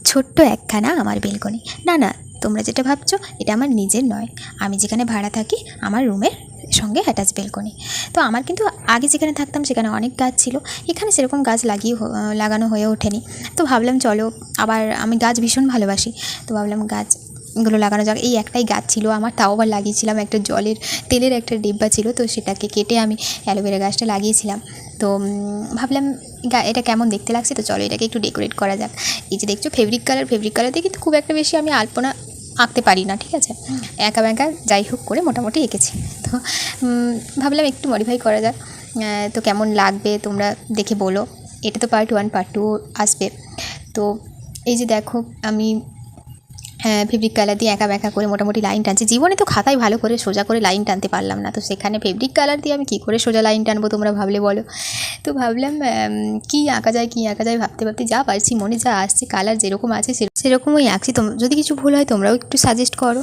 ছোট্ট একখানা আমার বেলকনি। না না, তোমরা যেটা ভাবছো এটা আমার নিজের নয়, আমি যেখানে ভাড়া থাকি আমার রুমের সঙ্গে অ্যাটাচ বেলকনি। তো আমার কিন্তু আগে যেখানে থাকতাম সেখানে অনেক গাছ ছিল, এখানে সেরকম গাছ লাগানো হয়ে ওঠেনি। তো ভাবলাম চলো, আবার আমি গাছ ভীষণ ভালোবাসি, তো ভাবলাম গাছগুলো লাগানো যাক। এই একটাই গাছ ছিল আমার, তাও আবার লাগিয়েছিলাম একটা তেলের একটা ডিব্বা ছিল, তো সেটাকে কেটে আমি অ্যালোভেরা গাছটা লাগিয়েছিলাম। তো ভাবলাম এটা কেমন দেখতে লাগছে, তো চলো এটাকে একটু ডেকোরেট করা যাক। এই যে দেখছো ফেব্রিক কালার দিয়ে কিন্তু খুব একটা বেশি আমি আলপনা আঁকতে পারি না, ঠিক আছে, একা ব্যাঁকা যাই হোক করে মোটামুটি এঁকেছি। তো ভাবলাম একটু মডিফাই করা যাক। তো কেমন লাগবে তোমরা দেখে বলো। এটা তো পার্ট 1, পার্ট 2 আসবে। তো এই যে দেখো আমি ফেব্রিক কালার দিয়ে একা ব্যাঁকা করে মোটামুটি লাইন টানছি। জীবনে তো খাতায় ভালো করে সোজা করে লাইন টানতে পারলাম না, তো সেখানে ফেব্রিক কালার দিয়ে আমি কী করে সোজা লাইন টানবো তোমরা ভাবলে বলো। তো ভাবলাম কী আঁকা যায় ভাবতে ভাবতে যা পারছি, মনে যা আসছে, কালার যেরকম আছে সেরকমই আঁকছি। যদি কিছু ভুল হয় তোমরাও একটু সাজেস্ট করো।